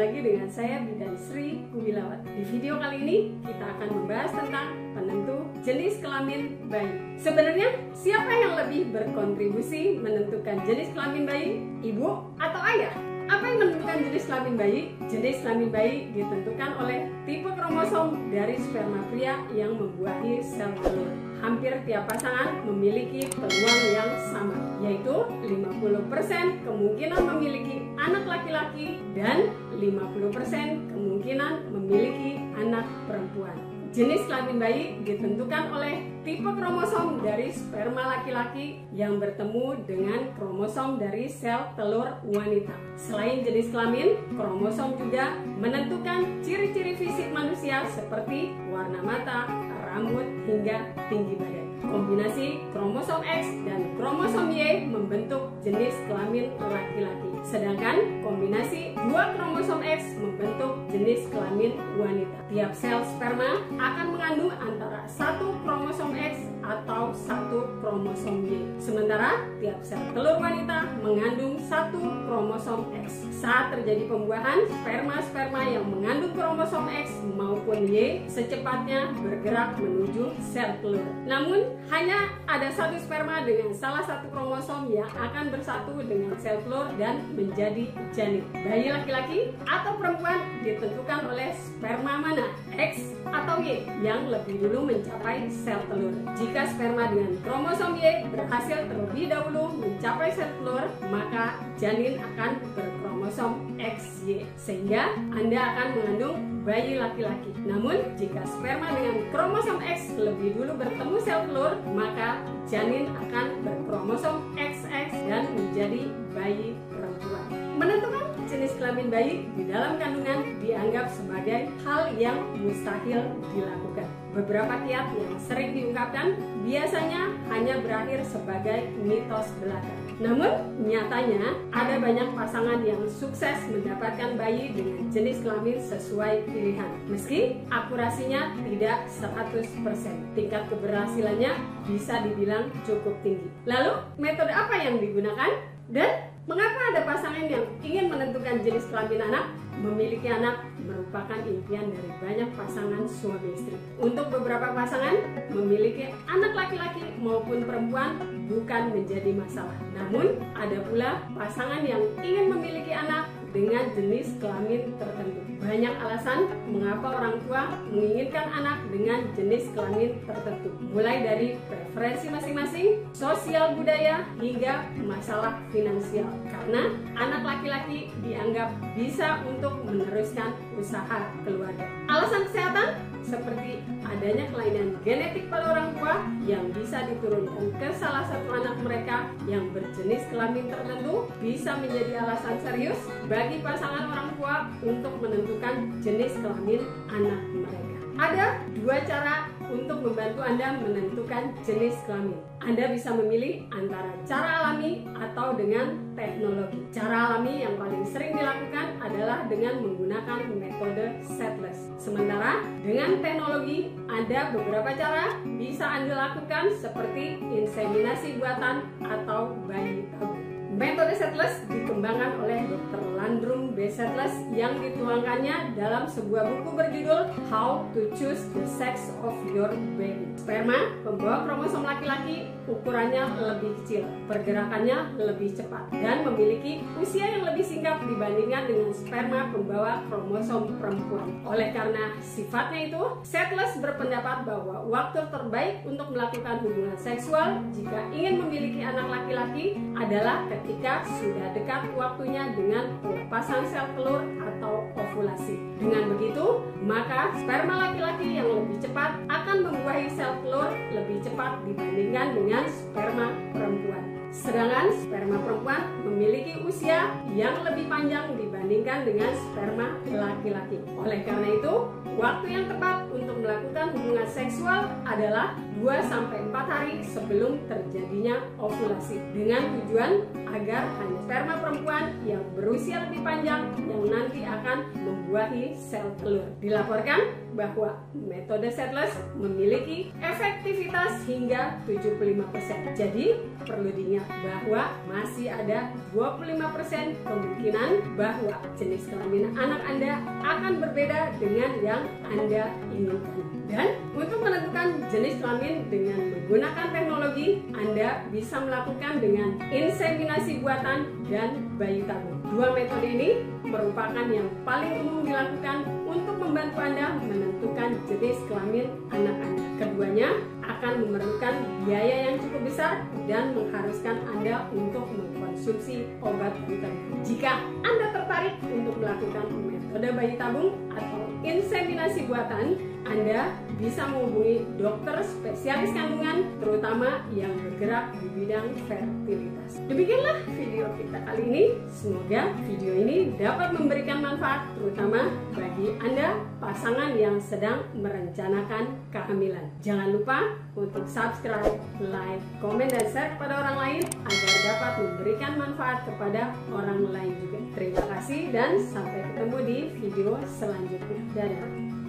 lagi dengan saya Bidan Sri Kubilawat. Di video kali ini kita akan membahas tentang penentu jenis kelamin bayi. Sebenarnya siapa yang lebih berkontribusi menentukan jenis kelamin bayi? Ibu atau ayah? Apa yang menentukan jenis kelamin bayi? Jenis kelamin bayi ditentukan oleh tipe kromosom dari sperma pria yang membuahi sel telur. Hampir tiap pasangan memiliki peluang yang sama, yaitu 50% kemungkinan memiliki anak laki-laki dan 50% kemungkinan memiliki anak perempuan. Jenis kelamin bayi ditentukan oleh tipe kromosom dari sperma laki-laki yang bertemu dengan kromosom dari sel telur wanita. Selain jenis kelamin, kromosom juga menentukan ciri-ciri fisik manusia seperti warna mata, rambut, hingga tinggi badan. Kombinasi kromosom X dan kromosom Y membentuk jenis kelamin laki-laki. Sedangkan kombinasi dua kromosom X membentuk jenis kelamin wanita. Tiap sel sperma akan mengandung antara satu kromosom X atau satu kromosom Y. Sementara tiap sel telur wanita mengandung satu kromosom X. Saat terjadi pembuahan, sperma-sperma yang mengandung kromosom X maupun Y secepatnya bergerak menuju sel telur. Namun, hanya ada satu sperma dengan salah satu kromosom yang akan bersatu dengan sel telur dan menjadi janin. Bayi laki-laki atau perempuan ditentukan oleh sperma mana, X atau Y, yang lebih dulu mencapai sel telur. Jika sperma dengan kromosom Y berhasil terlebih dahulu mencapai sel telur, maka janin akan berkromosom XY, sehingga Anda akan mengandung bayi laki-laki. Namun, jika sperma dengan kromosom X lebih dulu bertemu sel telur, maka janin akan berkromosom XX dan menjadi bayi perempuan. Menentukan jenis kelamin bayi di dalam kandungan dianggap sebagai hal yang mustahil dilakukan. Beberapa kiat yang sering diungkapkan biasanya hanya berakhir sebagai mitos belaka. Namun, nyatanya ada banyak pasangan yang sukses mendapatkan bayi dengan jenis kelamin sesuai pilihan. Meski akurasinya tidak 100%, tingkat keberhasilannya bisa dibilang cukup tinggi. Lalu, metode apa yang digunakan? Dan mengapa ada pasangan yang ingin menentukan jenis kelamin anak? Memiliki anak merupakan impian dari banyak pasangan suami istri. Untuk beberapa pasangan, memiliki anak laki-laki maupun perempuan bukan menjadi masalah. Namun, ada pula pasangan yang ingin memiliki anak dengan jenis kelamin tertentu. Banyak alasan mengapa orang tua menginginkan anak dengan jenis kelamin tertentu, mulai dari preferensi masing-masing, sosial budaya, hingga masalah finansial. Karena anak laki-laki dianggap bisa untuk meneruskan usaha keluarga. Alasan kesehatan seperti adanya kelainan genetik pada orang tua yang bisa diturunkan ke salah satu anak mereka yang berjenis kelamin tertentu bisa menjadi alasan serius bagi pasangan orang tua untuk menentukan jenis kelamin anak mereka. Ada dua cara untuk membantu Anda menentukan jenis kelamin. Anda bisa memilih antara cara alami atau dengan teknologi. Cara alami yang paling sering dilakukan adalah dengan menggunakan metode setless. Sementara dengan teknologi, ada beberapa cara bisa Anda lakukan seperti inseminasi buatan atau bayi tabung. Metode setless dikembangkan oleh Dr. Landrum B. Setless yang dituangkannya dalam sebuah buku berjudul How to Choose the Sex of Your Baby. Sperma pembawa kromosom laki-laki ukurannya lebih kecil, pergerakannya lebih cepat, dan memiliki usia yang lebih singkat dibandingkan dengan sperma pembawa kromosom perempuan. Oleh karena sifatnya itu, Setless berpendapat bahwa waktu terbaik untuk melakukan hubungan seksual jika ingin memiliki anak laki-laki adalah ketika sudah dekat waktunya dengan pelepasan sel telur atau ovulasi. Dengan begitu, maka sperma laki-laki yang lebih cepat akan membuahi sel telur lebih cepat dibandingkan dengan sperma perempuan. Sedangkan sperma perempuan memiliki usia yang lebih panjang dibandingkan dengan sperma laki-laki. Oleh karena itu, waktu yang tepat untuk melakukan hubungan seksual adalah 2-4 hari sebelum terjadinya ovulasi, dengan tujuan agar hanya sperma perempuan yang berusia lebih panjang yang nanti akan membuahi sel telur. Dilaporkan bahwa metode setless memiliki efektivitas hingga 75%. Jadi perlu diingat bahwa masih ada 25% kemungkinan bahwa jenis kelamin anak Anda akan berbeda dengan yang Anda inginkan. Dan untuk menentukan jenis kelamin dengan menggunakan teknologi, Anda bisa melakukan dengan inseminasi buatan dan bayi tabung. Dua metode ini merupakan yang paling umum dilakukan untuk membantu Anda menentukan jenis kelamin anak Anda. Keduanya akan memerlukan biaya yang cukup besar dan mengharuskan Anda untuk mengkonsumsi obat vitamin. Jika Anda tertarik untuk melakukan metode bayi tabung atau inseminasi buatan, Anda bisa menghubungi dokter spesialis kandungan, terutama yang bergerak di bidang fertilitas. Demikianlah video kita kali ini. Semoga video ini dapat memberikan manfaat, terutama bagi Anda pasangan yang sedang merencanakan kehamilan. Jangan lupa untuk subscribe, like, komen, dan share kepada orang lain agar dapat memberikan manfaat kepada orang lain juga. Terima kasih dan sampai ketemu di video selanjutnya. Dadah.